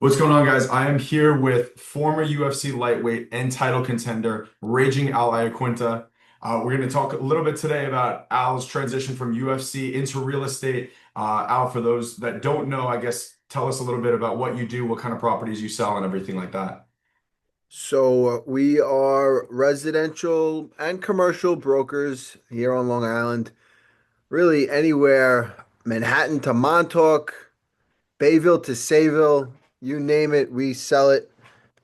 What's going on, guys? I am here with former UFC lightweight and title contender, Raging Al Iaquinta. We're going to talk a little bit today about Al's transition from UFC into real estate. Al, for those that don't know, I guess tell us a little bit about what you do, what kind of properties you sell, and everything like that. We are residential and commercial brokers here on Long Island. Really anywhere, Manhattan to Montauk, Bayville to Sayville, you name it, we sell it.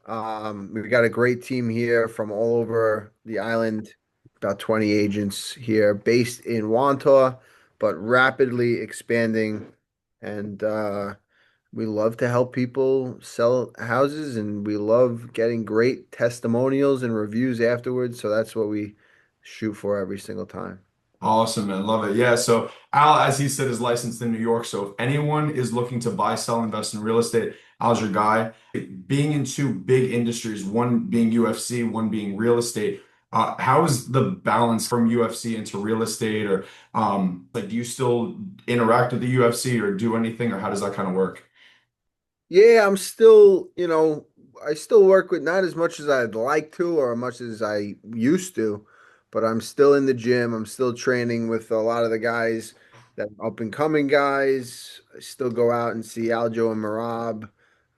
We've got a great team here from all over the island, about 20 agents here based in Wantagh, but rapidly expanding. And we love to help people sell houses and we love getting great testimonials and reviews afterwards. So that's what we shoot for every single time. Awesome, man. Love it. Yeah. So Al, as he said, is licensed in New York. So if anyone is looking to buy, sell, invest in real estate, Al's your guy. Being in two big industries, one being UFC, one being real estate, how is the balance from UFC into real estate? Or like, do you still interact with the UFC or do anything, or how does that kind of work? Yeah, I'm still, I still work with not as much as I'd like to or as much as I used to, but I'm still in the gym. I'm still training with a lot of the guys that up and coming guys. I still go out and see Aljo and Marab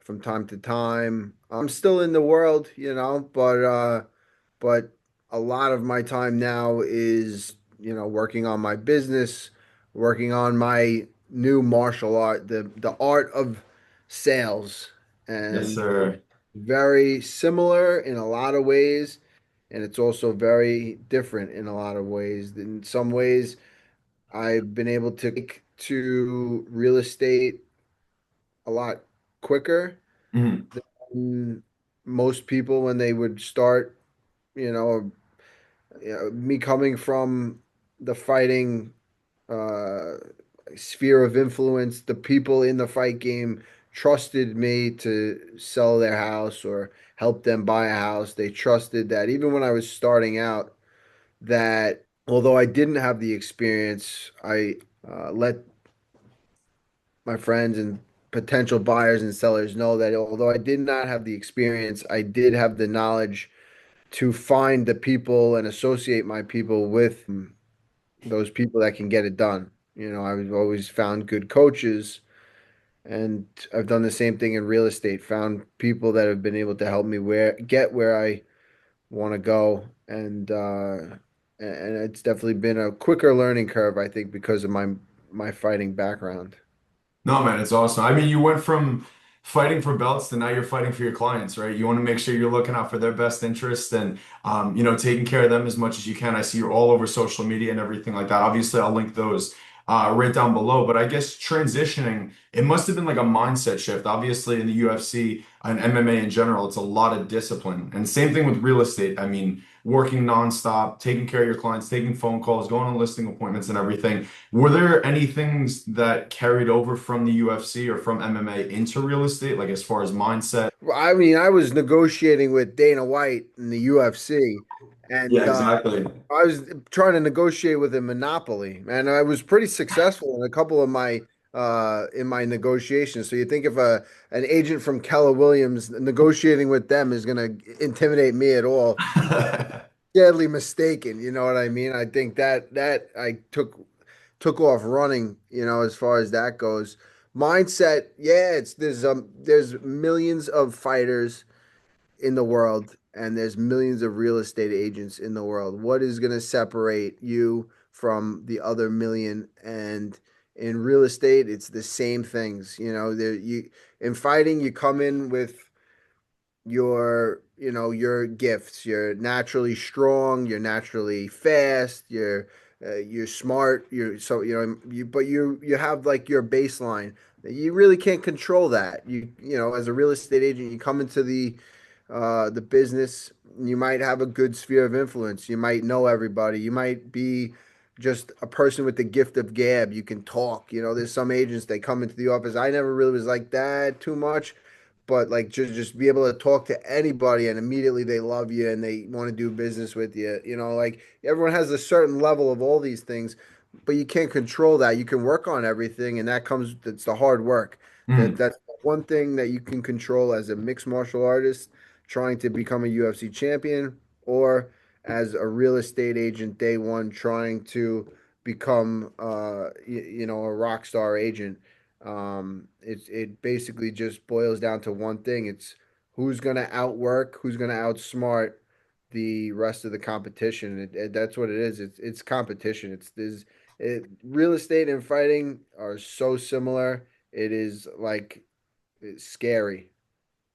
from time to time. I'm still in the world, but a lot of my time now is, working on my business, working on my new martial art, the art of sales, Yes, and sir. very similar in a lot of ways, and it's also very different in a lot of ways. In some ways, I've been able to get to real estate a lot quicker Mhm. than most people when they would start, you know, me coming from the fighting uh, sphere of influence, the people in the fight game trusted me to sell their house or help them buy a house. They trusted that even when I was starting out, that although I didn't have the experience, I let my friends and potential buyers and sellers know that although I did not have the experience, I did have the knowledge to find the people and associate my people with those people that can get it done. I've always found good coaches, and I've done the same thing in real estate, found people that have been able to help me where I want to go. And it's definitely been a quicker learning curve, I think, because of my fighting background. No, man, it's awesome. I mean, you went from fighting for belts to now you're fighting for your clients, right? You want to make sure you're looking out for their best interests and, taking care of them as much as you can. I see you're all over social media and everything like that. Obviously, I'll link those right down below. But I guess transitioning, it must have been like a mindset shift. Obviously, in the UFC and MMA in general, it's a lot of discipline. And same thing with real estate. I mean, working nonstop, taking care of your clients, taking phone calls, going on listing appointments and everything. Were there any things that carried over from the UFC or from MMA into real estate, like as far as mindset? Well, I mean, I was negotiating with Dana White in the UFC, Yeah, and exactly. I was trying to negotiate with a monopoly, and I was pretty successful in a couple of my negotiations. So you think if an agent from Keller Williams negotiating with them is going to intimidate me at all? Deadly mistaken. You know what I mean? I think that I took off running. As far as that goes, mindset. Yeah, it's there's millions of fighters in the world, and there's millions of real estate agents in the world. What is going to separate you from the other million? And in real estate, it's the same things. There you in fighting, you come in with your gifts. You're naturally strong, you're naturally fast, you're smart, but you have like your baseline. You really can't control that. As a real estate agent, you come into the business, you might have a good sphere of influence. You might know everybody. You might be just a person with the gift of gab. You can talk. There's some agents, they come into the office. I never really was like that too much, but like just be able to talk to anybody and immediately they love you and they want to do business with you. Like everyone has a certain level of all these things, but you can't control that. You can work on everything, and that comes. It's the hard work. That's Mm. one thing that you can control as a mixed martial artist trying to become a UFC champion, or as a real estate agent day one trying to become a rock star agent. It basically just boils down to one thing. It's who's going to outwork, who's going to outsmart the rest of the competition. That's what it is. It's competition. Real estate and fighting are so similar. It is like it's scary.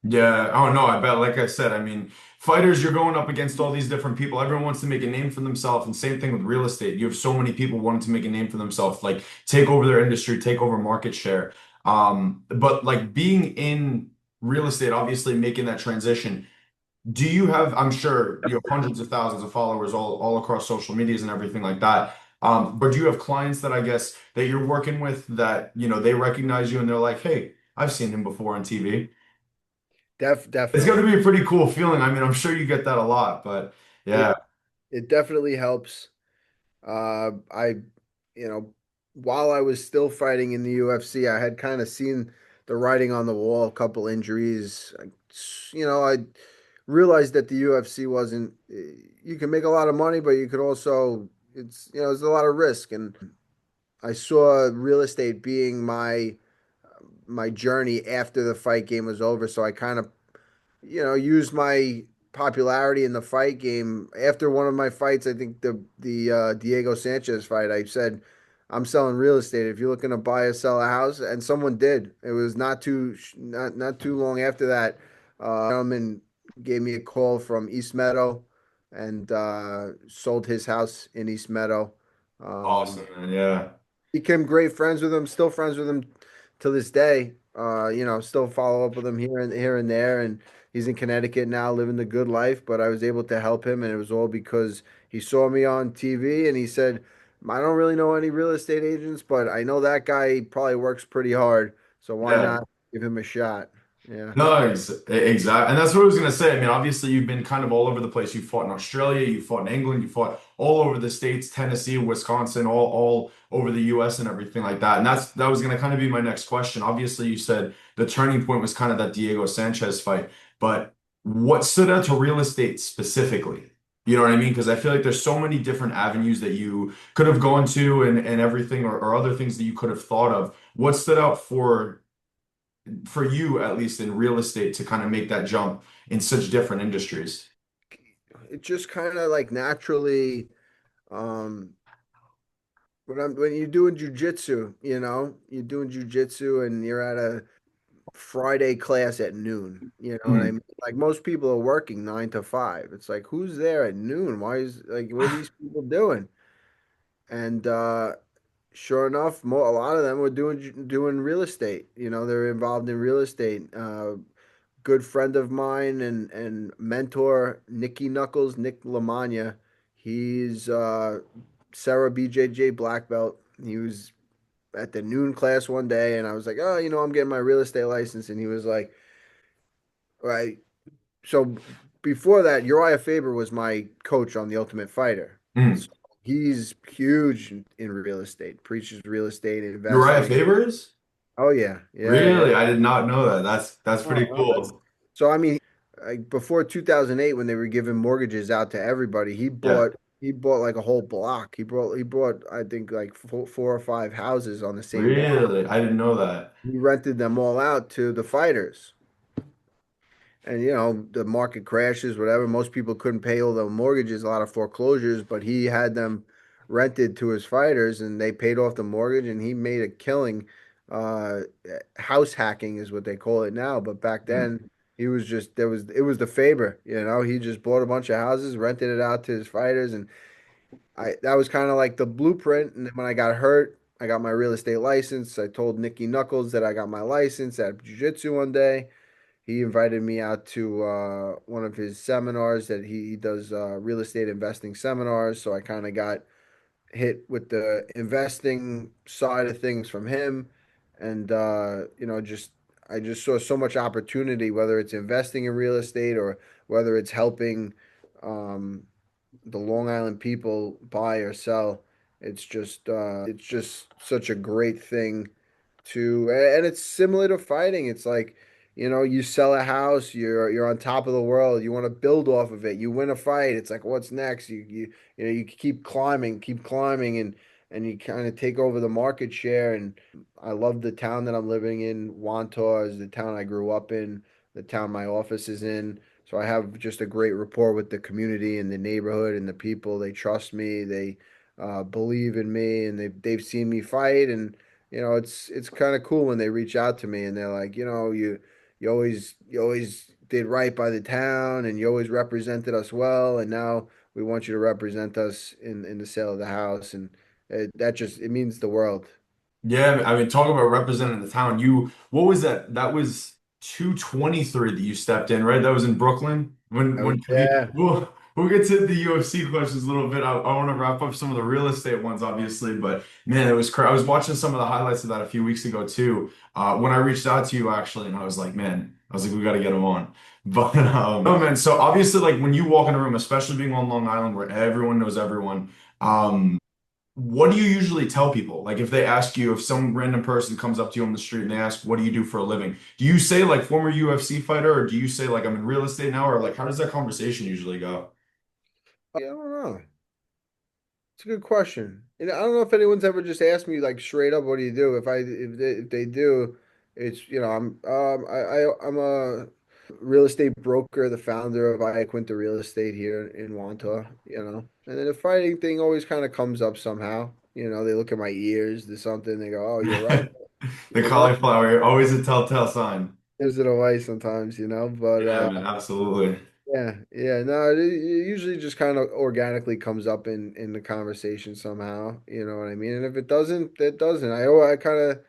Yeah. Oh no, I bet. Like I said, I mean, fighters, you're going up against all these different people. Everyone wants to make a name for themselves. And same thing with real estate. You have so many people wanting to make a name for themselves, like take over their industry, take over market share. But like being in real estate, obviously making that transition. Do you have, I'm sure you have hundreds of thousands of followers all across social medias and everything like that. But do you have clients that I guess that you're working with that, they recognize you and they're like, hey, I've seen him before on TV. It's got to Definitely. be a pretty cool feeling. I mean, I'm sure you get that a lot, but It yeah, it definitely helps. I, while I was still fighting in the UFC, I had kind of seen the writing on the wall, a couple injuries. I realized that the UFC wasn't, you can make a lot of money, but you could also, there's a lot of risk. And I saw real estate being my journey after the fight game was over. So I kind of use my popularity in the fight game. After one of my fights, I think the Diego Sanchez fight, I said, I'm selling real estate. If you're looking to buy or sell a house, and someone did. It was not too long after that. Gentleman gave me a call from East Meadow and sold his house in East Meadow. Um, awesome, man. Yeah. Became great friends with him, still friends with him to this day. Still follow up with him here and there, and he's in Connecticut now, living the good life. But I was able to help him, and it was all because he saw me on TV, and he said, "I don't really know any real estate agents, but I know that guy probably works pretty hard, so why Yeah. not give him a shot?" Yeah. No, exactly. And that's what I was going to say. I mean, obviously, you've been kind of all over the place. You fought in Australia, you fought in England, you fought all over the states, Tennessee, Wisconsin, all over the US and everything like that. And that was going to kind of be my next question. Obviously, you said the turning point was kind of that Diego Sanchez fight, but what stood out to real estate specifically? You know what I mean? Because I feel like there's so many different avenues that you could have gone to and everything or other things that you could have thought of. What stood out for you, at least in real estate, to kind of make that jump in such different industries? It just kind of like naturally, um, when you're doing jujitsu, you're doing jujitsu and you're at a Friday class at noon. You know what I Mm. mean? Like most people are working 9 to 5. It's like, who's there at noon? Why is like, what are these people doing? And sure enough, a lot of them were doing real estate. They're involved in real estate. Good friend of mine and mentor, Nick Lamagna. He's Sarah BJJ black belt. He was at the noon class one day, and I was like, oh, I'm getting my real estate license, and he was like, right. So before that, Uriah Faber was my coach on The Ultimate Fighter. Mm. So he's huge in real estate, preaches real estate Uriah investing. Favors? Oh yeah, yeah, yeah. Really? I did not know that. That's Oh, pretty no, that's cool. so. I mean, like before 2008, when they were giving mortgages out to everybody, he Yeah. bought like a whole block. He bought I think like four or five houses on the same block. Really? I didn't know that. He rented them all out to the fighters. And the market crashes, whatever. Most people couldn't pay all the mortgages, a lot of foreclosures, but he had them rented to his fighters, and they paid off the mortgage, and he made a killing. Uh, House hacking is what they call it now, but back Mm. then he was just it was the Faber. He just bought a bunch of houses, rented it out to his fighters, and I that was kind of like the blueprint. And then when I got hurt, I got my real estate license. I told Nicky Knuckles that I got my license at jiu-jitsu one day. He invited me out to one of his seminars that he does real estate investing seminars. So I kind of got hit with the investing side of things from him, and just I just saw so much opportunity, whether it's investing in real estate or whether it's helping um, the Long Island people buy or sell. It's just such a great thing to, and it's similar to fighting. It's like, you sell a house, you're on top of the world. You want to build off of it. You win a fight. It's like, what's next? You keep climbing, and you kind of take over the market share. And I love the town that I'm living in. Wantagh is the town I grew up in, the town my office is in. So I have just a great rapport with the community and the neighborhood and the people. They trust me. They believe in me, and they've seen me fight. And it's kind of cool when they reach out to me and they're like, you always did right by the town, and you always represented us well, and now we want you to represent us in the sale of the house. And it means the world. Yeah, I mean, talk about representing the town. What was that? That was 223 that you stepped in, right? That was in Brooklyn. When Yeah. we'll get to the UFC questions a little bit. I want to wrap up some of the real estate ones, obviously, but man, it was crazy. I was watching some of the highlights of that a few weeks ago too. When I reached out to you actually, and I was like, man, I was like, we got to get him on. But no, man. So obviously, like when you walk in a room, especially being on Long Island, where everyone knows everyone. What do you usually tell people? Like if they ask you, if some random person comes up to you on the street and they ask, what do you do for a living? Do you say like former UFC fighter, or do you say like I'm in real estate now, or like how does that conversation usually go? Yeah, I don't know. It's a good question. And I don't know if anyone's ever just asked me like straight up, what do you do? If they do, it's I'm a real estate broker, the founder of Iaquinta Real Estate here in Wantagh, And then the fighting thing always kind of comes up somehow. They look at my ears, there's something, they go, "Oh, you're right." The You know, cauliflower, always a telltale sign. gives it away sometimes, But Yeah, man, absolutely. yeah, yeah. No, it usually just kind of organically comes up in the conversation somehow. You know what I mean? And if it doesn't, it doesn't. I kind of,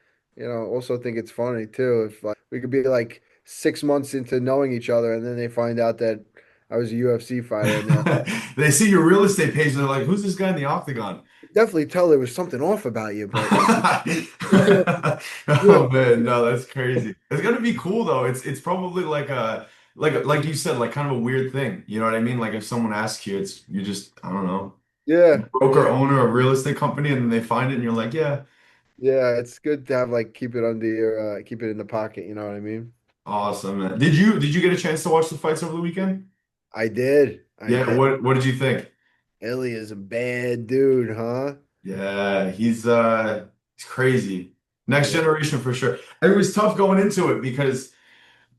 also think it's funny too. If like we could be like 6 months into knowing each other, and then they find out that I was a UFC fighter, and they'll They see your real estate page and they're like, who's this guy in the octagon? definitely tell there was something off about you. But yeah, Oh man, no, that's crazy. It's gonna be cool though. It's probably like a like you said, like kind of a weird thing. You know what I mean? Like if someone asks you, it's you just I don't know, yeah, broker yeah, owner of a real estate company, and then they find it and you're like, yeah, yeah. It's good to have like keep it in the pocket. You know what I mean? awesome, man. Did you get a chance to watch the fights over the weekend? I did. I Yeah, did. what did you think? Ellie is a bad dude, huh? Yeah, he's crazy. Next Yeah, generation for sure. It was tough going into it because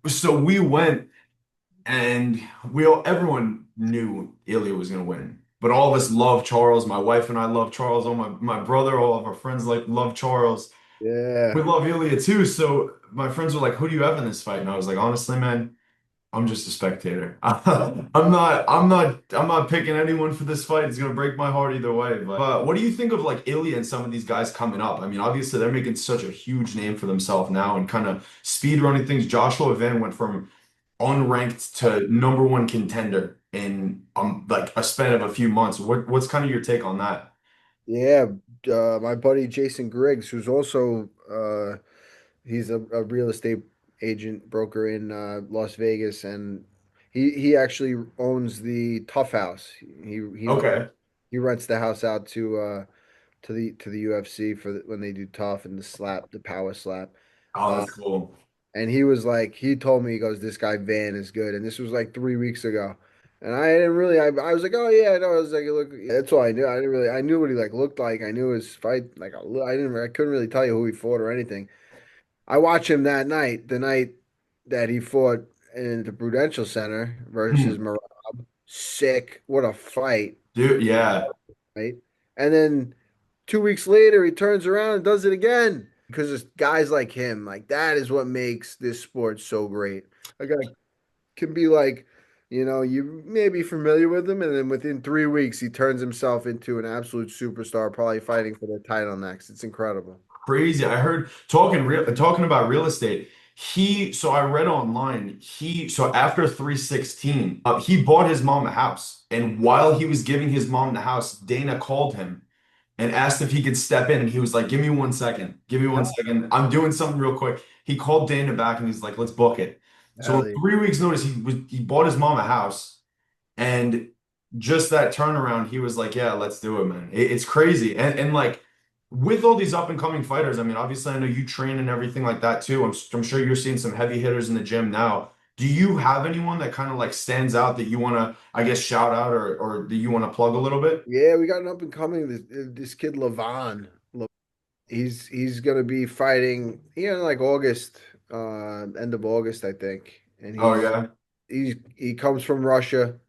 so we went and everyone knew Ilya was gonna win. But all of us love Charles. My wife and I love Charles. All my brother, all of our friends like love Charles. We yeah, love Ilya too. So my friends were like, "Who do you have in this fight?" And I was like, "Honestly, man, I'm just a spectator. I'm not picking anyone for this fight. It's gonna break my heart either way." But what do you think of like Ilya and some of these guys coming up? I mean, obviously they're making such a huge name for themselves now and kind of speed running things. Joshua Van went from unranked to number one contender in like a span of a few months. What's kind of your take on that? yeah. My buddy Jason Griggs, who's also he's a real estate agent broker in Las Vegas, and he actually owns the Tough House. Okay. He rents the house out to the UFC when they do Tough and the power slap. Oh, Uh, that's cool. And he was like, he told me, he goes, this guy Van is good. And this was like 3 weeks ago. And I didn't really, I was like, oh yeah, I know. I was like, look, that's all I knew. I knew what he like looked like. I knew his fight. Like, I couldn't really tell you who he fought or anything. I watched him that night, the night that he fought in the Prudential Center versus Hmm. Marab. Sick. What a fight. Dude, yeah. Right. And then 2 weeks later, he turns around and does it again because it's guys like him. Like that is what makes this sport so great. A guy can be like, you may be familiar with him, and then within 3 weeks, he turns himself into an absolute superstar, probably fighting for the title next. It's incredible. Crazy. I heard talking about real estate. So I read online, so after 316, he bought his mom a house. And while he was giving his mom the house, Dana called him and asked if he could step in. And he was like, give me 1 second. Give me one Yeah. second. I'm doing something real quick. He called Dana back and he's like, let's book it. So in Hell yeah. 3 weeks' notice, he bought his mom a house. And just that turnaround, he was like, yeah, let's do it, man. It's crazy. And like with all these up and coming fighters, I mean, obviously, I know you train and everything like that too. I'm sure you're seeing some heavy hitters in the gym now. Do you have anyone that kind of like stands out that you want to, I guess, shout out or that you want to plug a little bit? Yeah, we got an up and coming this kid Levon. He's gonna be fighting here in like August, end of August, I think. And Oh yeah. he comes from Russia,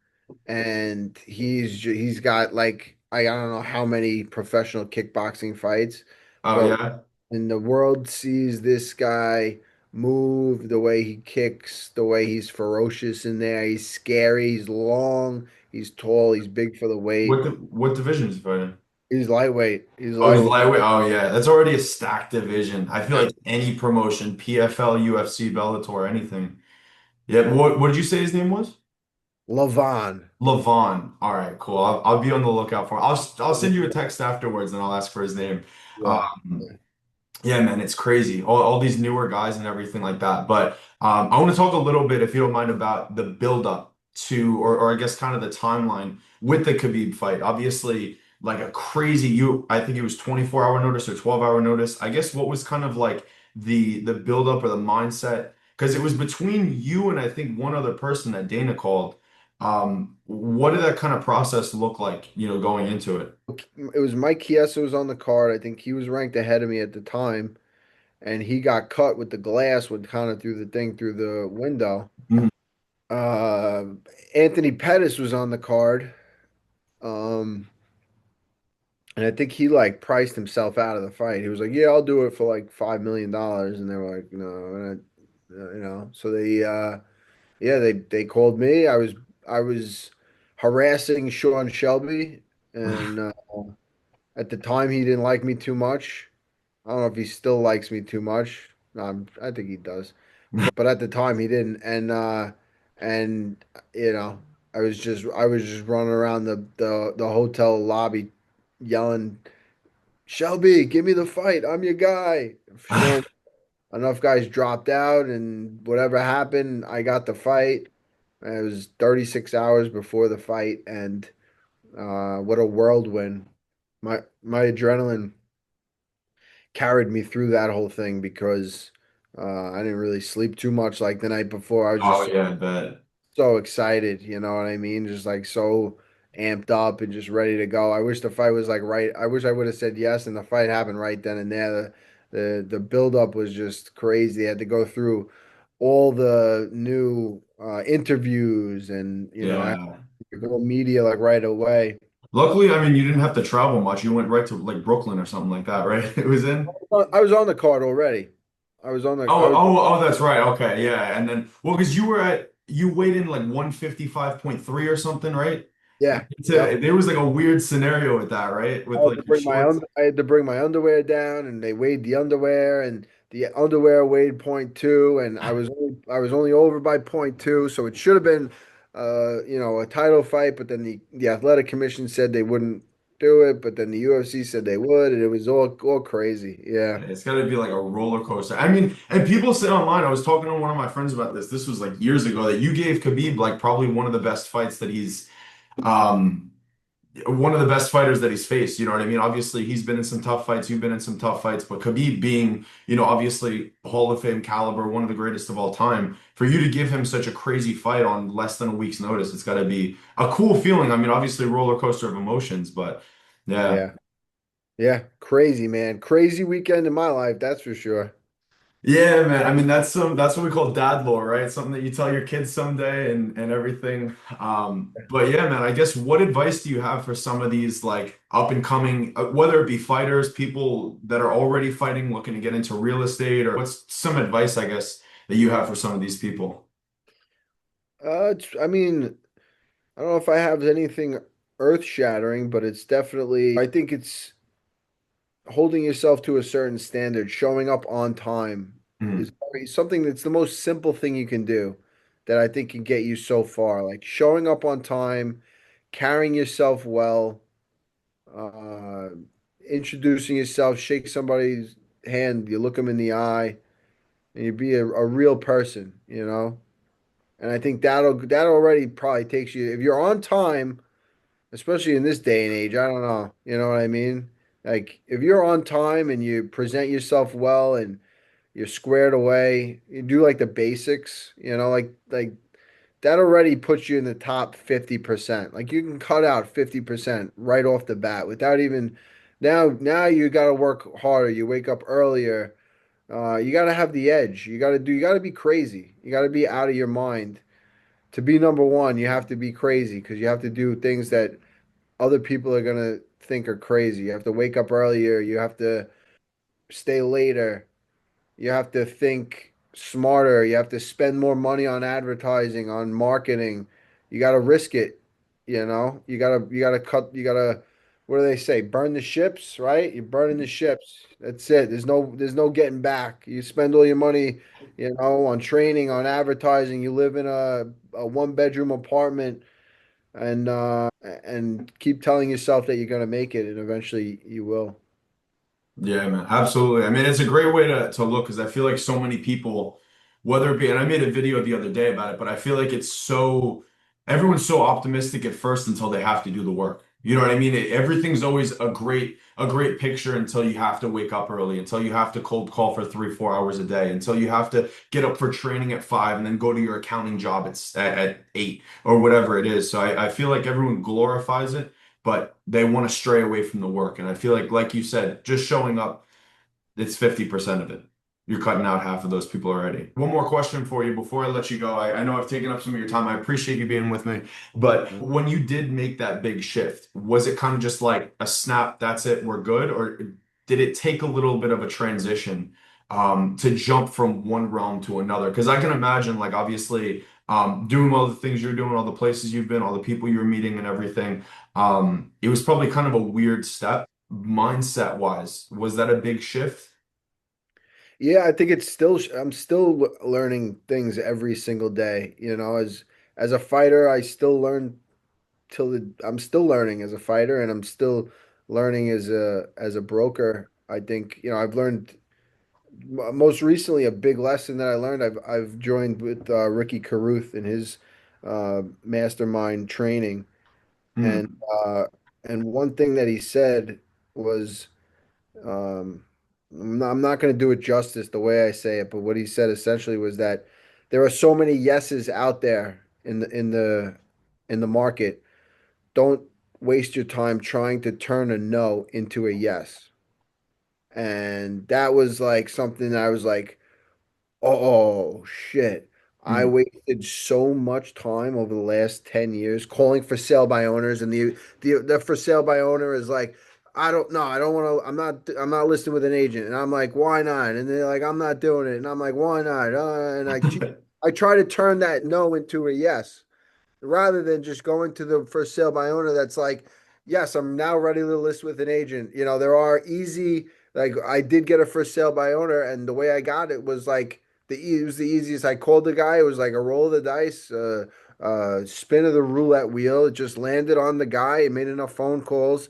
and he's got like I don't know how many professional kickboxing fights, Oh but yeah. when the world sees this guy move, the way he kicks, the way he's ferocious in there, he's scary, he's long, he's tall, he's big for the weight. What division is he fighting? He's lightweight. He's Oh, he's lightweight. lightweight. Oh yeah, that's already a stacked division. I feel like any promotion, PFL, UFC, Bellator, anything. Yeah. What did you say his name was? Levon. Levon. All right, cool. I'll be on the lookout for him. I'll send you a text afterwards and I'll ask for his name. Yeah. Um, yeah, man, it's crazy. All these newer guys and everything like that. But I want to talk a little bit, if you don't mind, about the build-up to, or I guess kind of the timeline with the Khabib fight. Obviously, like a crazy, I think it was 24-hour notice or 12-hour notice. I guess what was kind of like the build-up or the mindset? Because it was between you and I think one other person that Dana called. What did that kind of process look like, going into it? It was Mike Chiesa was on the card. I think he was ranked ahead of me at the time, and he got cut with the glass when kind of through the thing through the window. Mhm. Uh, Anthony Pettis was on the card, um, and I think he like priced himself out of the fight. He was like, "Yeah, I'll do it for like $5 million," and they were like, "No," So yeah, they called me. I was harassing Sean Shelby, and at the time he didn't like me too much. I don't know if he still likes me too much. I think he does, but at the time he didn't. And you know, I was just running around the hotel lobby yelling, "Shelby, give me the fight. I'm your guy." Sure, enough guys dropped out, and whatever happened, I got the fight. It was 36 hours before the fight, and what a whirlwind! My adrenaline carried me through that whole thing because I didn't really sleep too much like the night before. I was Oh just yeah, I bet. so excited, you know what I mean? Just like so amped up and just ready to go. I wish the fight was like right. I wish I would have said yes and the fight happened right then and there. The build up was just crazy. I had to go through all the new interviews and I had Yeah. to go media like right away. Luckily, I mean, you didn't have to travel much. You went right to like Brooklyn or something like that, right? It was in. I was on the card already. I Oh, was oh, oh, that's right. Okay, yeah. And then, well, because you weighed in like 155.3 or something, right? yeah. There was like a weird scenario with that, right? With like your shorts. I had to bring my underwear down, and they weighed the underwear, and the underwear weighed point two, and I was only over by point two, so it should have been a title fight, but then the athletic commission said they wouldn't do it, but then the UFC said they would, and it was all crazy. Yeah. It's got to be like a roller coaster. I mean, and people say online, I was talking to one of my friends about this. This was like years ago that you gave Khabib like probably one of the best fights that um, one of the best fighters that he's faced. You know what I mean? Obviously, he's been in some tough fights. You've been in some tough fights, but Khabib being, obviously Hall of Fame caliber, one of the greatest of all time, for you to give him such a crazy fight on less than a week's notice, it's got to be a cool feeling. I mean, obviously, roller coaster of emotions, but yeah. Yeah. Yeah. Crazy, man. Crazy weekend in my life, that's for sure. Yeah, man. I mean, that's what we call dad lore, right? Something that you tell your kids someday and everything. But yeah, man, I guess what advice do you have for some of these like up and coming, whether it be fighters, people that are already fighting, looking to get into real estate, or what's some advice, I guess, that you have for some of these people? I mean, I don't know if I have anything earth-shattering, but it's definitely, I think it's holding yourself to a certain standard, showing up on time is Mhm. something that's the most simple thing you can do that I think can get you so far. Like showing up on time, carrying yourself well, uh, introducing yourself, shake somebody's hand, you look them in the eye, and you be a real person, you know? And I think that already probably takes you, if you're on time, especially in this day and age, I don't know, you know what I mean? Like if you're on time and you present yourself well and you're squared away, you do like the basics, like that already puts you in the top 50%. Like you can cut out 50% right off the bat without even now you got to work harder. You wake up earlier. You got to have the edge. You got to be crazy. You got to be out of your mind. To be number one, you have to be crazy because you have to do things that other people are going to think are crazy. You have to wake up earlier. You have to stay later. You have to think smarter. You have to spend more money on advertising, on marketing. You got to risk it. You got to, what do they say? Burn the ships, right? You're burning the ships. That's it. There's no getting back. You spend all your money, on training, on advertising. You live in a one-bedroom apartment and keep telling yourself that you're going to make it, and eventually you will. Yeah, man, absolutely. I mean, it's a great way to look because I feel like so many people, whether it be, and I made a video the other day about it, but I feel like everyone's so optimistic at first until they have to do the work. You know what I mean? Everything's always a great picture until you have to wake up early, until you have to cold call for 3, 4 hours a day, until you have to get up for training at 5 and then go to your accounting job at 8 or whatever it is. So I feel like everyone glorifies it but they want to stray away from the work. And I feel like you said, just showing up, it's 50% of it. You're cutting out half of those people already. One more question for you before I let you go. I know I've taken up some of your time. I appreciate you being with me. But when you did make that big shift, was it kind of just like a snap, that's it, we're good? Or did it take a little bit of a transition to jump from one realm to another? Because I can imagine, like, obviously, doing all the things you're doing, all the places you've been, all the people you're meeting, and everything. It was probably kind of a weird step mindset wise. Was that a big shift? Yeah, I think I'm still learning things every single day. As a fighter, I still learn I'm still learning as a fighter, and I'm still learning as a broker. I think, I've learned most recently a big lesson that I learned. I've joined with Ricky Caruth in his mastermind training, and Mm. uh, and one thing that he said was. I'm not going to do it justice the way I say it, but what he said essentially was that there are so many yeses out there in the market. Don't waste your time trying to turn a no into a yes. And that was like something that I was like, oh shit. I Mm. wasted so much time over the last 10 years calling for sale by owners, and the for sale by owner is like, I don't know, I don't want to, I'm not listing with an agent. And I'm like, why not? And they're like, I'm not doing it. And I'm like, why not? And I try to turn that no into a yes rather than just going to the for sale by owner that's like, yes, I'm now ready to list with an agent. There are easy, like I did get a for sale by owner, and the way I got it was like it was the easiest. I called the guy, it was like a roll of the dice, spin of the roulette wheel. It just landed on the guy. It made enough phone calls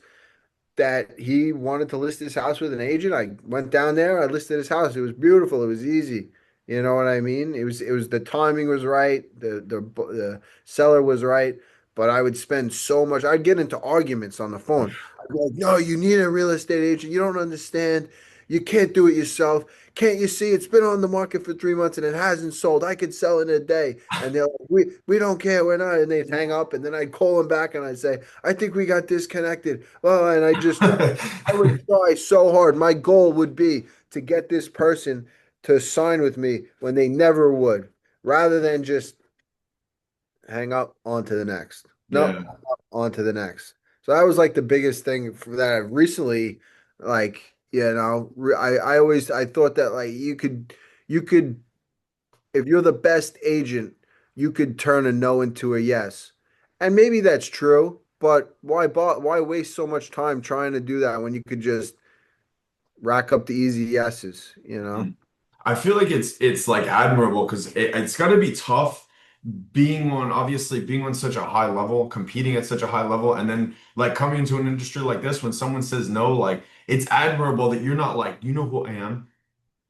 that he wanted to list his house with an agent. I went down there, I listed his house. It was beautiful. It was easy. You know what I mean? It was the timing was right, the seller was right, but I would spend so much. I'd get into arguments on the phone. I'd be like, "No, you need a real estate agent. You don't understand. You can't do it yourself. Can't you see it's been on the market for 3 months and it hasn't sold? I could sell in a day." And they're like, "We don't care. We're not." And they'd hang up, and then I'd call them back and I'd say, "I think we got disconnected." Well, and I would try so hard. My goal would be to get this person to sign with me when they never would, rather than just hang up on to the next. Nope, Yeah. on to the next. So that was like the biggest thing for that I've recently, like, I thought that like you could if you're the best agent, you could turn a no into a yes. And maybe that's true, but why waste so much time trying to do that when you could just rack up the easy yeses, you know? Mm. I feel like it's like admirable because it's got to be tough being on such a high level, competing at such a high level, and then like coming into an industry like this when someone says no, like it's admirable that you're not like, you know who I am. Oh,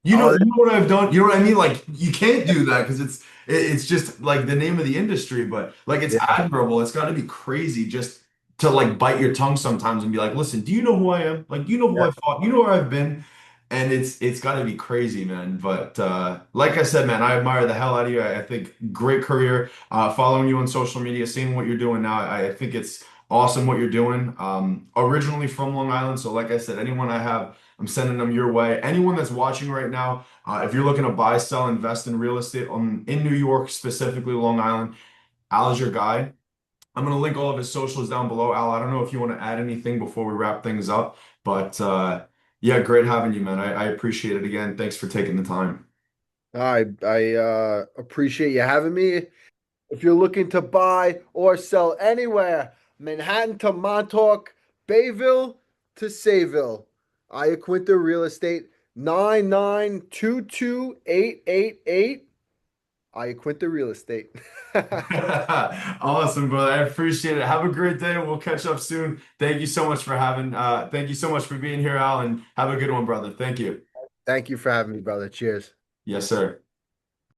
You know what I've done? You know what I mean? Like you can't do that because it's just like the name of the industry, but like it's yeah. admirable. It's got to be crazy just to like bite your tongue sometimes and be like, listen, do you know who I am? Like, do you know who I fought? You know where I've been? And it's got to be crazy, man. But like I said, man, I admire the hell out of you. I think great career. Following you on social media, seeing what you're doing now, I think it's awesome what you're doing. Originally from Long Island, so like I said, anyone I have, I'm sending them your way. Anyone that's watching right now, if you're looking to buy, sell, invest in real estate in New York, specifically Long Island, Al is your guy. I'm going to link all of his socials down below. Al, I don't know if you want to add anything before we wrap things up, but yeah, great having you, man. I appreciate it again. Thanks for taking the time. I appreciate you having me. If you're looking to buy or sell anywhere, Manhattan to Montauk, Bayville to Sayville, Iaquinta Real Estate 9922888. Iaquinta Real Estate. Awesome, brother. I appreciate it. Have a great day. We'll catch up soon. Thank you so much for thank you so much for being here, Al, and have a good one, brother. Thank you. Thank you for having me, brother. Cheers. Yes, sir.